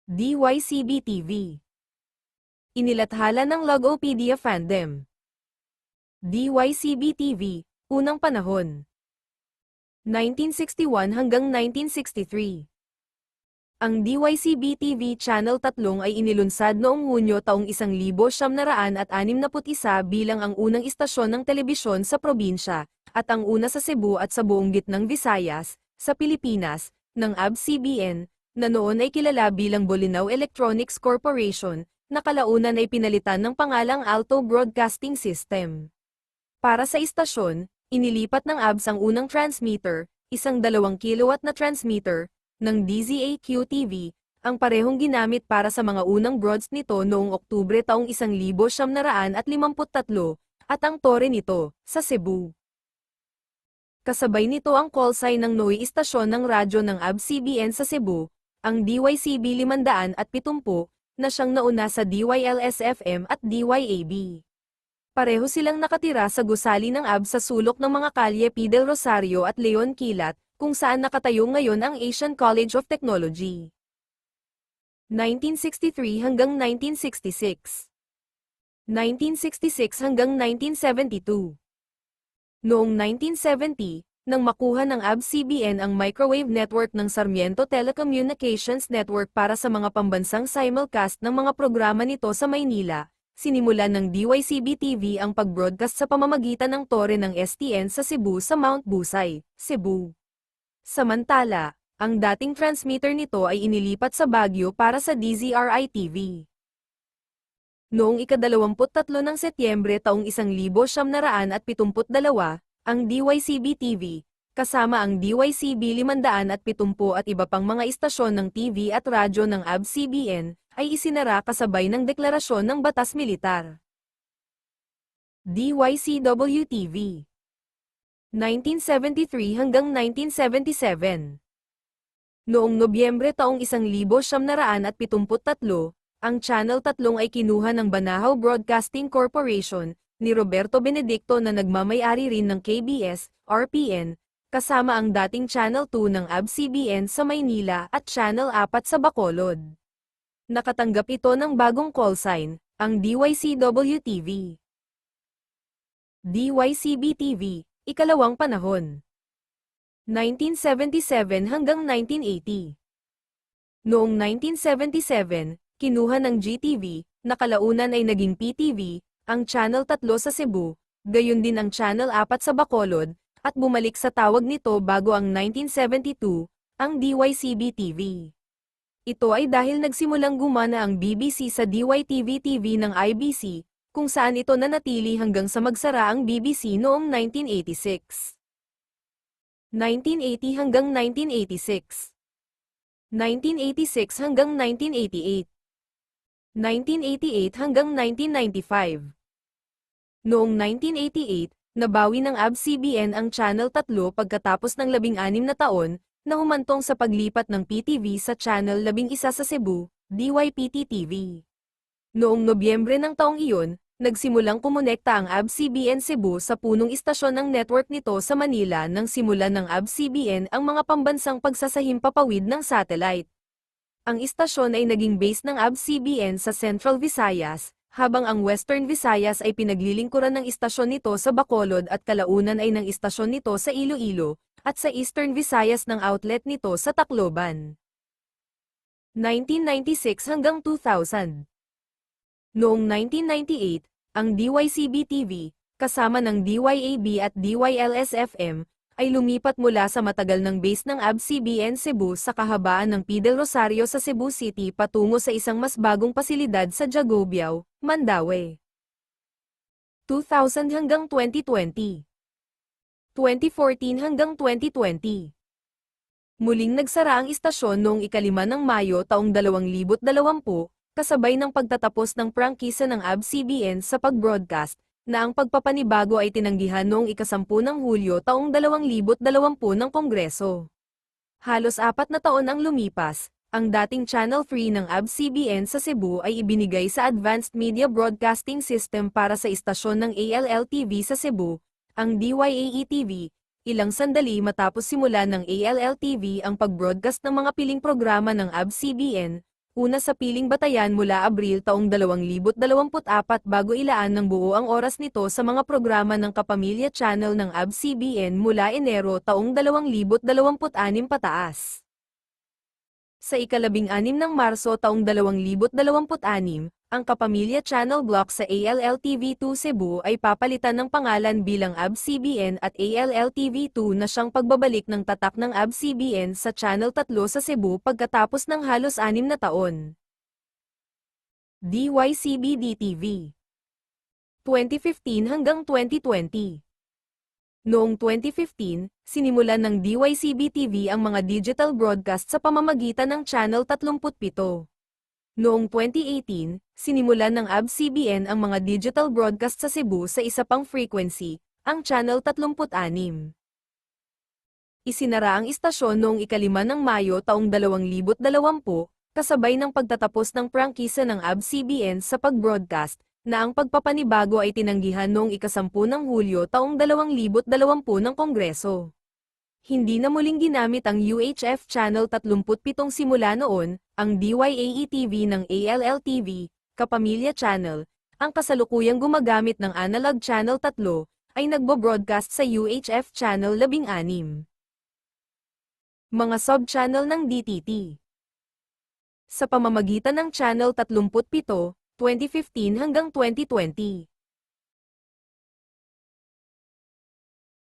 DYCB-TV. Inilathala ng Logopedia Fandom. DYCB-TV, unang panahon. 1961 hanggang 1963. Ang DYCB-TV Channel 3 ay inilunsad noong Hunyo taong 1961 bilang ang unang istasyon ng telebisyon sa probinsya, at ang una sa Cebu at sa buong gitnang Visayas, sa Pilipinas, ng ABS-CBN, na noon ay kilala bilang Bolinao Electronics Corporation, na kalaunan ay pinalitan ng pangalang Alto Broadcasting System. Para sa istasyon, inilipat ng ABS ang unang transmitter, isang 2 kilowatt na transmitter, ng DZAQ-TV, ang parehong ginamit para sa mga unang broads nito noong Oktubre taong 1953, at ang tore nito, sa Cebu. Kasabay nito ang call sign ng NOI istasyon ng radyo ng ABS-CBN sa Cebu, ang DYCB 570, na siyang nauna sa DYLS-FM at DYAB. Pareho silang nakatira sa gusali ng ABS sa sulok ng mga kalye P. del Rosario at Leon Quilat, kung saan nakatayo ngayon ang Asian College of Technology. 1963 hanggang 1966. 1966 hanggang 1972. Noong 1970, nang makuha ng ABS-CBN ang microwave network ng Sarmiento Telecommunications Network para sa mga pambansang simulcast ng mga programa nito sa Maynila, sinimulan ng DYCB-TV ang pag-broadcast sa pamamagitan ng tore ng STN sa Cebu sa Mount Busay, Cebu. Samantala, ang dating transmitter nito ay inilipat sa Baguio para sa DZRI-TV. Noong ika-23 ng Setyembre taong 1972, ang DYCB-TV, kasama ang DYCB 570 at iba pang mga istasyon ng TV at radyo ng ABS-CBN, ay isinara kasabay ng deklarasyon ng Batas Militar. DYCW-TV 1973 hanggang 1977. Noong Nobyembre taong 1973, ang Channel 3 ay kinuha ng Banahaw Broadcasting Corporation, ni Roberto Benedicto na nagmamay-ari rin ng KBS, RPN, kasama ang dating Channel 2 ng ABS-CBN sa Maynila at Channel 4 sa Bacolod. Nakatanggap ito ng bagong call sign, ang DYCW-TV. DYCB-TV, ikalawang panahon. 1977 hanggang 1980. Noong 1977, kinuha ng GTV, na kalaunan ay naging PTV, ang Channel 3 sa Cebu, gayon din ang Channel 4 sa Bacolod, at bumalik sa tawag nito bago ang 1972, ang DYCB-TV. Ito ay dahil nagsimulang gumana ang BBC sa DYTV-TV ng IBC, kung saan ito nanatili hanggang sa magsara ang BBC noong 1986. 1980 hanggang 1986. 1986 hanggang 1988. 1988 hanggang 1995. Noong 1988, nabawi ng ABS-CBN ang Channel 3 pagkatapos ng 16 na taon, na humantong sa paglipat ng PTV sa Channel 11 sa Cebu, DYPT-TV. Noong Nobyembre ng taong iyon, nagsimulang kumonekta ang ABS-CBN Cebu sa punong istasyon ng network nito sa Manila nang simulan ng ABS-CBN ang mga pambansang pagsasahimpapawid ng satellite. Ang istasyon ay naging base ng ABS-CBN sa Central Visayas, habang ang Western Visayas ay pinaglilingkuran ng istasyon nito sa Bacolod at kalaunan ay ng istasyon nito sa Iloilo, at sa Eastern Visayas ng outlet nito sa Tacloban. 1996 hanggang 2000. Noong 1998, ang DYCB-TV, kasama ng DYAB at DYLS-FM, ay lumipat mula sa matagal ng base ng ABS-CBN Cebu sa kahabaan ng P. del Rosario sa Cebu City patungo sa isang mas bagong pasilidad sa Jagobiao, Mandaue. 2000 hanggang 2020. 2014 hanggang 2020. Muling nagsara ang istasyon noong ika-5 ng Mayo taong 2020, kasabay ng pagtatapos ng prangkisa ng ABS-CBN sa pag-broadcast, na ang pagpapanibago ay tinanggihan noong ika-10 ng Hulyo taong 2020 ng Kongreso. Halos 4 na taon ang lumipas, ang dating Channel 3 ng ABS-CBN sa Cebu ay ibinigay sa Advanced Media Broadcasting System para sa istasyon ng ALL-TV sa Cebu, ang DYAE-TV, ilang sandali matapos simulan ng ALL-TV ang pag-broadcast ng mga piling programa ng ABS-CBN, una sa piling batayan mula Abril taong 2024 bago ilaan ng buo ang oras nito sa mga programa ng Kapamilya Channel ng ABS-CBN mula Enero taong 2026 pataas. Sa ika-16 ng Marso taong 2026, ang Kapamilya Channel Block sa ALL-TV2 Cebu ay papalitan ng pangalan bilang ABS-CBN at ALL-TV2 na siyang pagbabalik ng tatak ng ABS-CBN sa Channel 3 sa Cebu pagkatapos ng halos 6 na taon. DYCB-DTV 2015 hanggang 2020. Noong 2015, sinimulan ng DYCB-TV ang mga digital broadcast sa pamamagitan ng Channel 37. Noong 2018, sinimulan ng ABS-CBN ang mga digital broadcast sa Cebu sa isa pang frequency, ang Channel 36. Isinara ang istasyon noong ika-5 ng Mayo taong 2020, kasabay ng pagtatapos ng prangkisa ng ABS-CBN sa pag-broadcast, na ang pagpapanibago ay tinanggihan noong ika-10 ng Hulyo taong 2020 ng Kongreso. Hindi na muling ginamit ang UHF Channel 37 simula noon, ang DYAE-TV ng ALL-TV, Kapamilya Channel, ang kasalukuyang gumagamit ng analog Channel 3, ay nagbo-broadcast sa UHF Channel 16. Mga sub-channel ng DTT. Sa pamamagitan ng Channel 37, 2015 hanggang 2020.